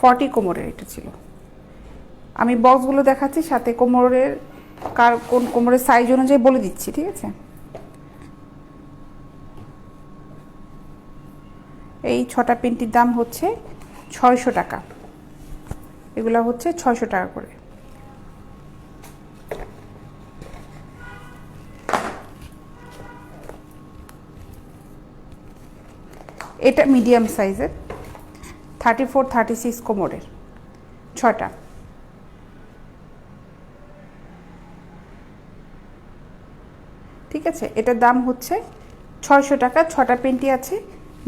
40 কোমরের এটা ছিল। আমি বক্সগুলো দেখাচ্ছি, সাথে কোমরের কোন কোমরের সাইজ অনুযায়ী বলে দিচ্ছি, ঠিক আছে। এই 6টা প্যান্টির দাম হচ্ছে 600 টাকা। এগুলো হচ্ছে 600 টাকা করে। এটা মিডিয়াম সাইজের 34, 36 কোমরের 6টা। ঠিক আছে, এটার দাম হচ্ছে 600 টাকা। 6টা প্যান্টি আছে,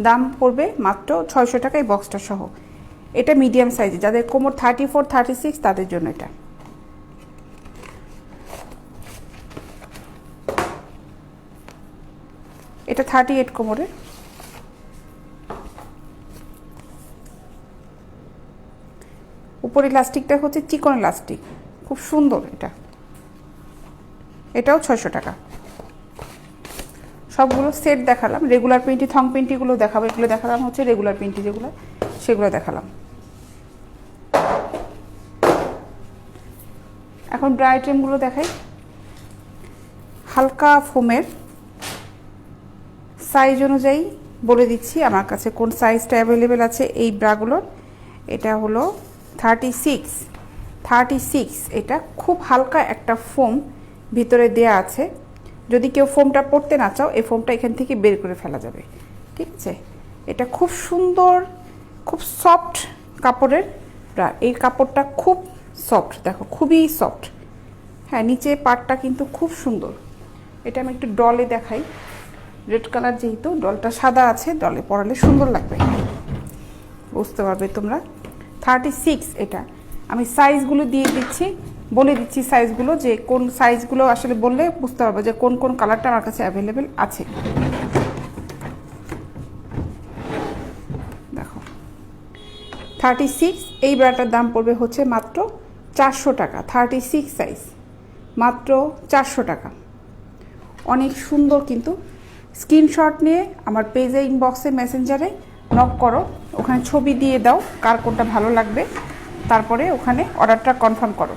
দাম পড়বে মাত্র 600 টাকা এই বক্সটা সহ। এটা মিডিয়াম সাইজে, যাদের কোমর 34, 36 তাদের জন্য এটা। এটা 38 কোমরের। উপরে ইলাস্টিকটা হচ্ছে চিকন ইলাস্টিক, খুব সুন্দর এটা। এটাও 600 টাকা। সবগুলো সেট দেখালাম। রেগুলার প্যান্টি, থং প্যান্টিগুলো দেখাবো। এগুলো দেখালাম হচ্ছে রেগুলার প্যান্টি যেগুলো, সেগুলো দেখালাম। এখন ব্রা আইটেমগুলো দেখাই। হালকা ফোমের সাইজ অনুযায়ী বলে দিচ্ছি আমার কাছে কোন সাইজটা অ্যাভেলেবেল আছে এই ব্রাগুলোর। এটা হলো 36। এটা খুব হালকা একটা ফোম ভিতরে দেয়া আছে। যদি কেউ ফোমটা পরতে না চাও, এই ফোমটা এখান থেকে বের করে ফেলা যাবে, ঠিক আছে। এটা খুব সুন্দর, খুব সফট কাপড়ের ব্রা। এই কাপড়টা খুব সফট, দেখো খুবই সফট। হ্যাঁ, নিচে পাটটা কিন্তু খুব সুন্দর। এটা আমি একটু ডলে দেখাই। রেড কালার, যেহেতু ডলটা সাদা আছে, ডলে পরালে সুন্দর লাগবে, বুঝতে পারবে তোমরা। 36 এটা। আমি সাইজগুলো দিয়ে দিচ্ছি, বলে দিচ্ছি সাইজগুলো, যে কোন সাইজগুলো আসলে বললে বুঝতে পারবে যে কোন কোন কালারটা আমার কাছে অ্যাভেলেবেল আছে। দেখো 36, এই ব্রাটার দাম পড়বে হচ্ছে মাত্র 400 টাকা। 36 সাইজ, মাত্র 400 টাকা। অনেক সুন্দর কিন্তু। স্ক্রিনশট নিয়ে আমার পেজে, ইনবক্সে, মেসেঞ্জারে নক করো, ওখানে ছবি দিয়ে দাও কার কোনটা ভালো লাগবে, তারপরে ওখানে অর্ডারটা কনফার্ম করো।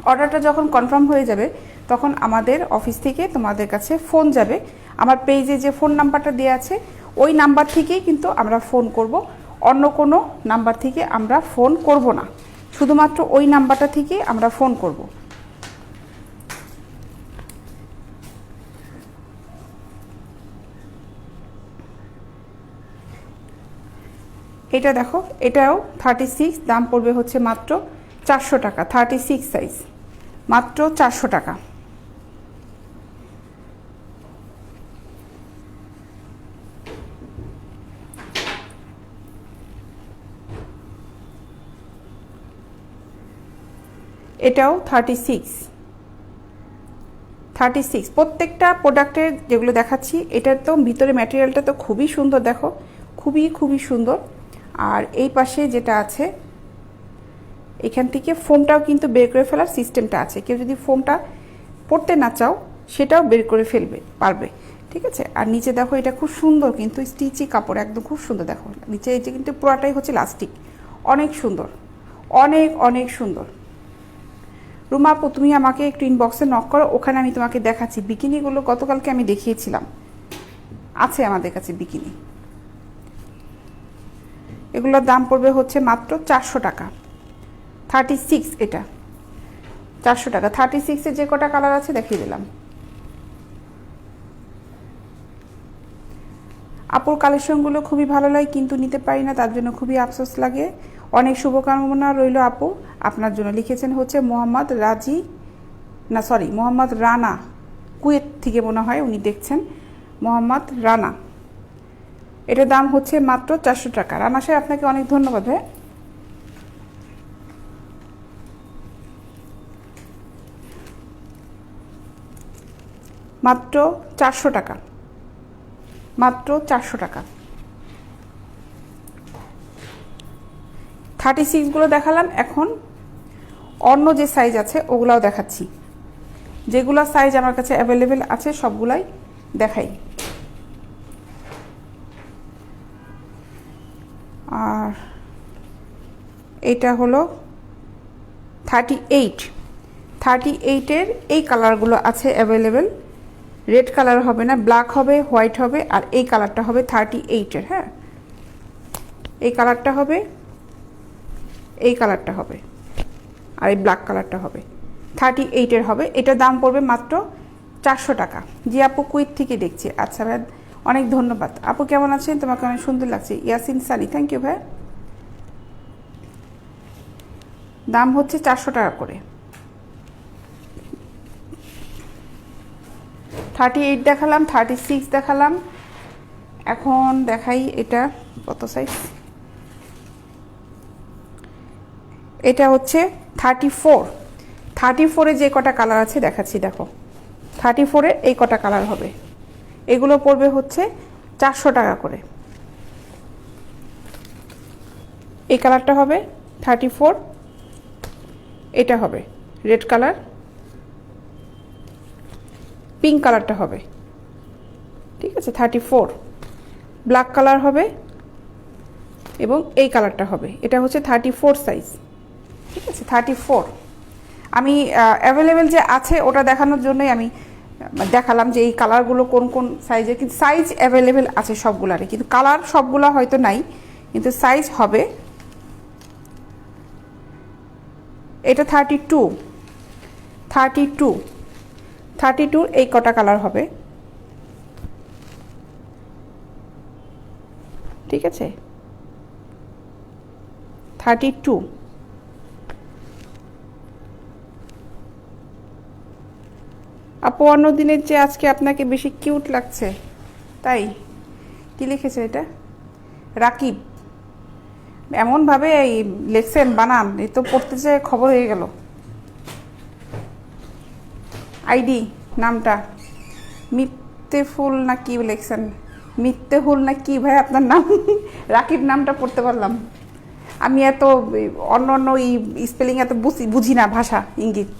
অর্ডারটা যখন কনফার্ম হয়ে যাবে, তখন আমাদের অফিস থেকে তোমাদের কাছে ফোন যাবে। আমার পেজে যে ফোন নাম্বারটা দেওয়া আছে, ওই নাম্বার থেকেই কিন্তু আমরা ফোন করব। অন্য কোনো নাম্বার থেকে আমরা ফোন করব না, শুধুমাত্র ওই নাম্বারটা থেকেই আমরা ফোন করব। এটা দেখো, এটাও 36, দাম পড়বে হচ্ছে মাত্র 400 টাকা। 36 সাইজ, মাত্র 400 টাকা। এটাও 36। প্রত্যেকটা প্রোডাক্টের যেগুলো দেখাচ্ছি, এটার তো ভিতরে ম্যাটেরিয়ালটা তো খুবই সুন্দর, দেখো খুবই সুন্দর। আর এই পাশে যেটা আছে, এখান থেকে ফোমটাও কিন্তু বের করে ফেলার সিস্টেমটা আছে। কেউ যদি ফোমটা পড়তে না চাও, সেটাও বের করে পারবে, ঠিক আছে। আর নিচে দেখো, এটা খুব সুন্দর কিন্তু স্টিচি কাপড়, একদম খুব সুন্দর। দেখো নিচে এই যে কিন্তু পুরাটাই হচ্ছে লাস্টিক, অনেক সুন্দর, অনেক সুন্দর। রুমা আপু, তুমি আমাকে একটু ইনবক্সে নক করো, ওখানে আমি তোমাকে দেখাচ্ছি। বিকিনিগুলো গতকালকে আমি দেখিয়েছিলাম, আছে আমাদের কাছে বিকিনি। এগুলোর দাম পড়বে হচ্ছে মাত্র 400 টাকা। 36, এটা 400 টাকা। 36-এ যে কটা কালার আছে দেখিয়ে দিলাম। আপুর কালেকশনগুলো খুবই ভালো লাগে, কিন্তু নিতে পারি না, তার জন্য খুবই আফসোস লাগে। অনেক শুভকামনা রইল আপু আপনার জন্য। লিখেছেন হচ্ছে মোহাম্মদ রানা, কুয়েত থেকে মনে হয় উনি দেখছেন। মোহাম্মদ রানা, এটার দাম হচ্ছে মাত্র 400 টাকা। রানা সাহেব, আপনাকে অনেক ধন্যবাদ। হ্যাঁ, মাত্র 400 টাকা, মাত্র 400 টাকা। 36গুলো দেখালাম, এখন অন্য যে সাইজ আছে ওগুলাও দেখাচ্ছি। যেগুলো সাইজ আমার কাছে অ্যাভেলেবেল আছে সবগুলাই দেখাই। আর এটা হলো 38, 38-এর এই কালারগুলো আছে অ্যাভেলেবেল। রেড কালার হবে না, ব্ল্যাক হবে, হোয়াইট হবে, আর এই কালারটা হবে 38-এর। হ্যাঁ, এই কালারটা হবে, এই কালারটা হবে, আর এই ব্ল্যাক কালারটা হবে। 38-এর হবে। এটার দাম পড়বে মাত্র 400 টাকা। জি আপু, কুইট থেকে দেখছি। আচ্ছা ভাই, অনেক ধন্যবাদ। আপু কেমন আছেন? তোমাকে অনেক সুন্দর লাগছে। ইয়াসিন সানি, থ্যাংক ইউ ভাই। দাম হচ্ছে 400 টাকা করে। 38 দেখালাম, 36 দেখালাম, এখন দেখাই এটা কত সাইজ। এটা হচ্ছে 34। 34-এ যে কটা কালার আছে দেখাচ্ছি, দেখো। 34-এ এই কটা কালার হবে। এগুলো পড়বে হচ্ছে 400 টাকা করে। এই কালারটা হবে 34, এটা হবে রেড কালার, পিঙ্ক কালারটা হবে, ঠিক আছে 34। ব্ল্যাক কালার হবে এবং এই কালারটা হবে। এটা হচ্ছে 34 সাইজ, ঠিক আছে 34। আমি অ্যাভেলেবেল যে আছে ওটা দেখানোর জন্যই আমি দেখালাম যে এই কালারগুলো কোন কোন সাইজের, কিন্তু সাইজ অ্যাভেলেবেল আছে সবগুলারই, কিন্তু কালার সবগুলা হয়তো নাই, কিন্তু সাইজ হবে। এটা 32, 32 এই কটা কালার হবে, ঠিক আছে 32। আপু, অন্য দিনের যে আজকে আপনাকে বেশি কিউট লাগছে, তাই? কি লিখেছে এটা? রাকিব, এমনভাবে এই লেখছেন বানান, এই তো পড়তে যে খবর হয়ে গেল। আইডি নামটা মিত্তেফুল না কি লিখছেন? মিত্তেহুল না কি ভাই আপনার নাম? রাকিব নামটা পড়তে পারলাম। আমি এত অন্য অন্য স্পেলিং এত বুঝি না, ভাষা ইঙ্গিত।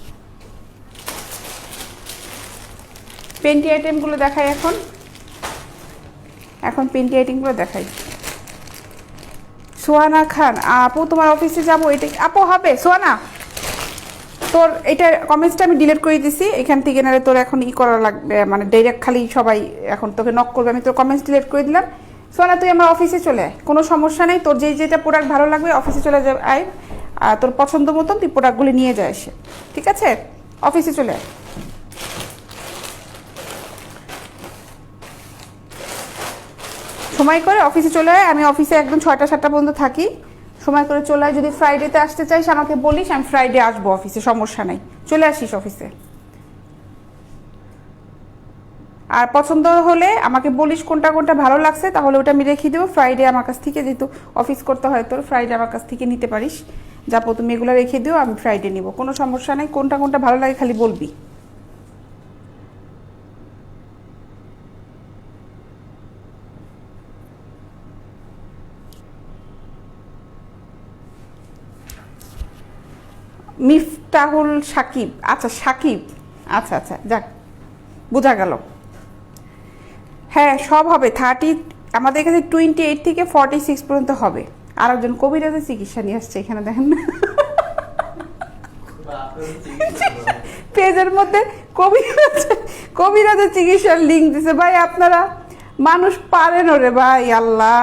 পেন্টি আইটেমগুলো দেখাই এখন পেন্টি আইটেমগুলো দেখাই। সোহানা খান, আপু তোমার অফিসে যাবো, এটা আপু হবে সোহানা? তোর এটা কমেন্টসটা আমি ডিলিট করে দিছি এখান থেকে, নাহলে তোর এখন করা লাগবে, মানে ডাইরেক্ট খালি সবাই এখন তোকে নক করবে। আমি তোর কমেন্টস ডিলিট করে দিলাম। সোহানা, তুই আমার অফিসে চলে আয়, কোনো সমস্যা নেই। তোর যেটা প্রোডাক্ট ভালো লাগবে অফিসে চলে যাবে, আয়, আর তোর পছন্দ মতন তুই প্রোডাক্টগুলি নিয়ে যায় এসে, ঠিক আছে? অফিসে চলে আয়। সময় করে অফিসে চলে আয়। আমি অফিসে একদম 6টা-7টা পর্যন্ত থাকি। সময় করে চলে আয়। যদি ফ্রাইডেতে আসতে চাইস আমাকে বলিস, আমি ফ্রাইডে আসবো অফিসে, সমস্যা নাই, চলে আসিস অফিসে। আর পছন্দ হলে আমাকে বলিস কোনটা কোনটা ভালো লাগছে, তাহলে ওটা আমি রেখে দেবো। ফ্রাইডে আমার কাছ থেকে, যেহেতু অফিস করতে হয় তোর, ফ্রাইডে আমার কাছ থেকে নিতে পারিস। যাবো, তুমি এগুলো রেখে দিও, আমি ফ্রাইডে নিব, কোনো সমস্যা নেই। কোনটা কোনটা ভালো লাগে খালি বলবি। মিফতাহুল সাকিব, আচ্ছা সাকিব, আচ্ছা আচ্ছা, যাক বোঝা গেল। হ্যাঁ সব হবে। 30, আমাদের এখানে 28 থেকে 46 পর্যন্ত হবে। আর একজন কবিরাজের চিকিৎসা নিয়ে আসছে এখানে, দেখেন না পেজের মধ্যে কবিরাজের চিকিৎসার লিঙ্ক দিছে। ভাই আপনারা মানুষ পারেন ওরে ভাই, আল্লাহ।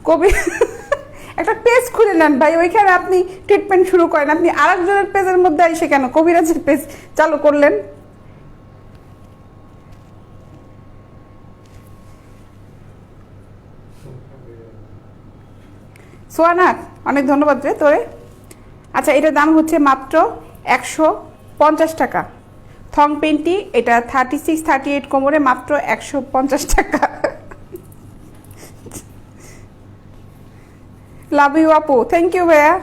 কবি একটা পেজ খুলে নেন ভাই, ওইখানে আপনি ট্রিটমেন্ট শুরু করেন। আপনি আরেকজনের পেজের মধ্যে এসে কেন কবিরাজের পেজ চালু করলেন? সোয়ানাথ, অনেক ধন্যবাদ রে তোরে। আচ্ছা, এটার দাম হচ্ছে মাত্র 150 টাকা। থং পেন্টি, এটা 36, 38 কোমরে, মাত্র 150 টাকা। লাভ ইউ আপু, থ্যাংক ইউ ভাইয়া।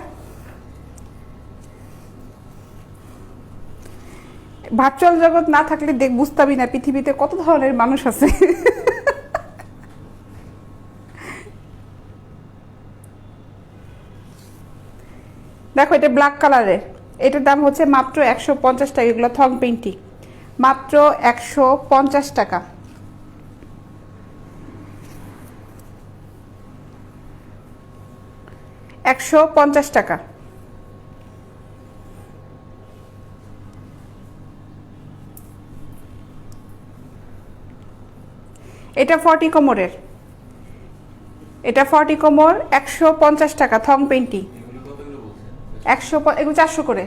ভার্চুয়াল জগৎ না থাকলে বুঝতামই না পৃথিবীতে কত ধরনের মানুষ আছে। দেখো, এটা ব্ল্যাক কালারের, এটার দাম হচ্ছে মাত্র 150 টাকা। এগুলো থং পেন্টি, মাত্র 150 টাকা। $150 টাকা। এটা 40 কোমরের, এটা 40 কোমর, 150 টাকা থং পেন্টি। 100, এগুলো 400 করে,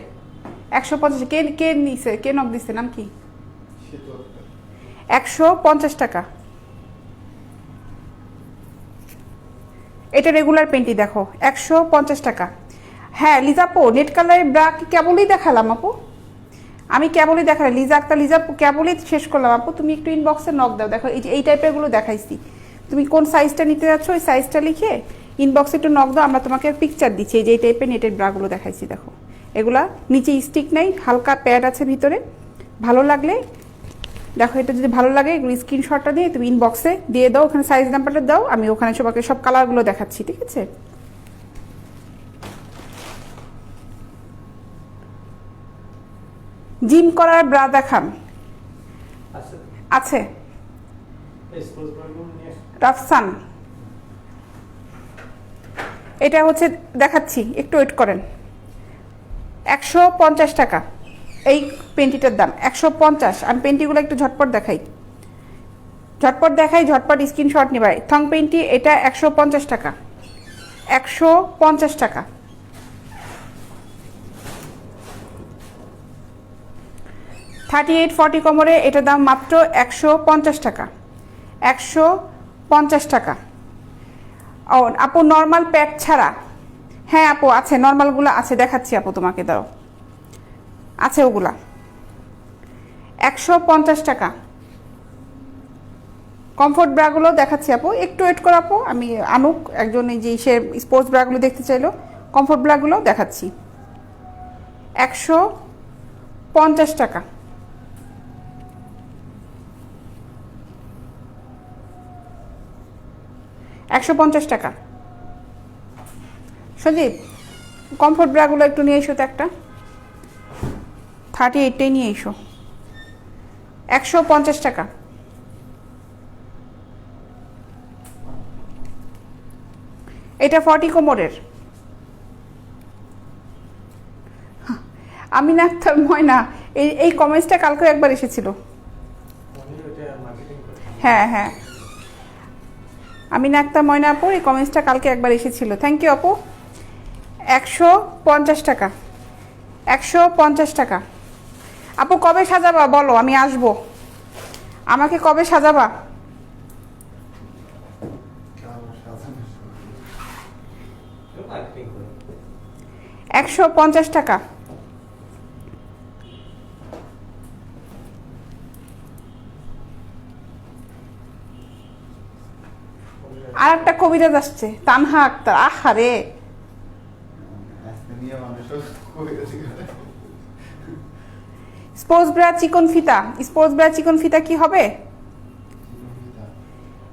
150। কে কে নিছে, কে নক দিছে, নাম কি? 150 টাকা। এটা রেগুলার পেন্টি দেখো, 150 টাকা। হ্যাঁ লিজাপো, নেট কালারের ব্রা কেবলই দেখালাম আপু, আমি কেবলই দেখালাম। লিজা আক্তার, লিজা কেবলই শেষ করলাম আপু। তুমি একটু ইনবক্সে নক দাও, দেখো এই যে এই টাইপের গুলো দেখাইছি। তুমি কোন সাইজটা নিতে যাচ্ছ ওই সাইজটা লিখে ইনবক্সে একটু নক দাও, আমরা তোমাকে পিকচার দিচ্ছি। এই যে এই টাইপের নেটের ব্রাগুলো দেখাইছি দেখো, এগুলা নিচে স্টিক নেই, হালকা প্যাড আছে ভিতরে। ভালো লাগলে দেখো, এটা যদি ভালো লাগে এগুলো স্ক্রিনশটটা দিয়ে তুমি ইনবক্সে দিয়ে দাও, ওখানে সাইজ নাম্বারটা দাও, আমি ওখানে সবাইকে সব কালারগুলো দেখাচ্ছি, ঠিক আছে? জিম করার ব্রা দেখান আছে রাফসান। এটা হচ্ছে দেখাচ্ছি, একটু ওয়েট করেন। 150 টাকা এই পেন্টিটার দাম, 150। আমি পেন্টিগুলো একটু ঝটপট দেখাই, ঝটপট স্ক্রিনশট নিবাই। থং পেন্টি এটা 150 টাকা, 150 টাকা। 38-40 কোমরে এটার দাম মাত্র 150 টাকা, 150 টাকা। ও আপু নর্মাল প্যাড ছাড়া? হ্যাঁ আপু আছে, নর্মালগুলো আছে, দেখাচ্ছি আপু তোমাকে, দাও আছে ওগুলা, 150 টাকা। কমফোর্ট ব্রাগুলো দেখাচ্ছি আপু, একটু ওয়েট করো আপু, আমি আনুক একজন, এই যে সে স্পোর্টস ব্রাগুলো দেখতে চাইলো, কমফোর্ট ব্রাগুলো দেখাচ্ছি, 150 টাকা। $150 টাকা। সঞ্জীব কমফোর্ট ব্রাগুলো একটু নিয়ে এসো তো, একটা 38টাই নিয়ে এসো, 150 টাকা। এটা 40 কোমরের। আমি না ময়না, এই কমেন্টসটা কালকেও একবার এসেছিল। হ্যাঁ হ্যাঁ, আমি না একটা ময়না আপু, এই কমেন্টসটা কালকে একবার এসেছিল। থ্যাংক ইউ আপু। 150 টাকা, 150 টাকা। আপু কবে সাজাবা বলো, আমি আসবো। আমাকে কবে সাজাবা? $150 টাকা। আর একটা কবিরাজ আসছে, তানহা আক্তার। আহারে, স্পোর্টস ব্রা চিকন ফিতা, স্পোর্টস ব্রা চিকন ফিতা কি হবে?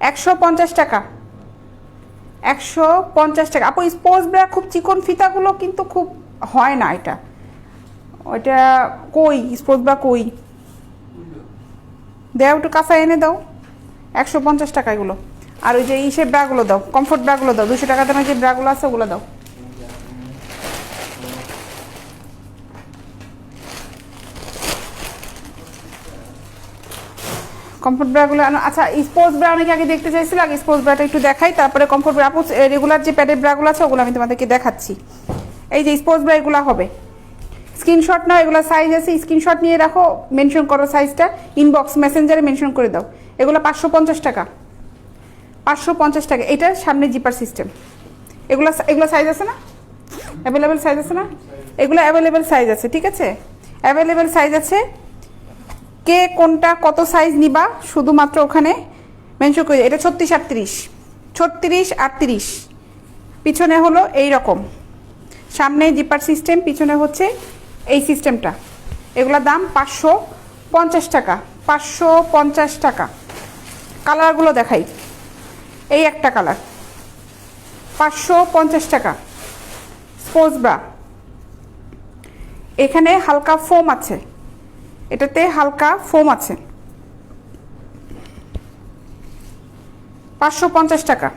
150 টাকা, 150 টাকা। আপু স্পোর্টস ব্রা খুব চিকন ফিতাগুলো কিন্তু খুব হয় না, এটা ওইটা কই স্পোর্টস ব্রা কই, দাও একটু কাঁচা এনে দাও। 150 টাকা এগুলো। আর ওই যে ইসের ব্রাগুলো দাও, কমফোর্ট ব্রাগুলো দাও, 200 টাকা দামের যে ব্রাগুলো আছে ওগুলো দাও। কমফোর্ট ব্রাগুলো আচ্ছা, স্পোর্টস ব্রা অনেকে আগে দেখতে চাইছিল, আগে স্পোর্টস ব্রাটা একটু দেখাই, তারপরে কমফোর্ট ব্রা। আপু রেগুলার যে প্যাডের ব্রাগুলো আছে ওগুলো আমি তোমাদেরকে দেখাচ্ছি। এই যে স্পোর্টস ব্রা এগুলো হবে, স্ক্রিনশট নাও, এগুলো সাইজ আছে, স্ক্রিনশট নিয়ে রাখো, মেনশন করো সাইজটা, ইনবক্স মেসেঞ্জারে মেনশন করে দাও। এগুলো 550 টাকা, 550 টাকা। এটা সামনে জিপার সিস্টেম। এগুলো এগুলো সাইজ আছে না, অ্যাভেলেবেল সাইজ আছে না, এগুলো অ্যাভেলেবেল সাইজ আছে, ঠিক আছে, অ্যাভেলেবেল সাইজ আছে। কে কোনটা কত সাইজ নিবা শুধুমাত্র ওখানে মেনশন করে। এটা 36-38, 36-38। পিছনে হলো এই রকম, সামনে জিপার সিস্টেম, পিছনে হচ্ছে এই সিস্টেমটা। এগুলোর দাম 550 টাকা, 550 টাকা। কালারগুলো দেখাই, এই একটা কালার 550 টাকা। স্পোর্টস ব্রা, এখানে হালকা ফোম আছে, এটাতে হালকা ফোম আছে, 550 টাকা।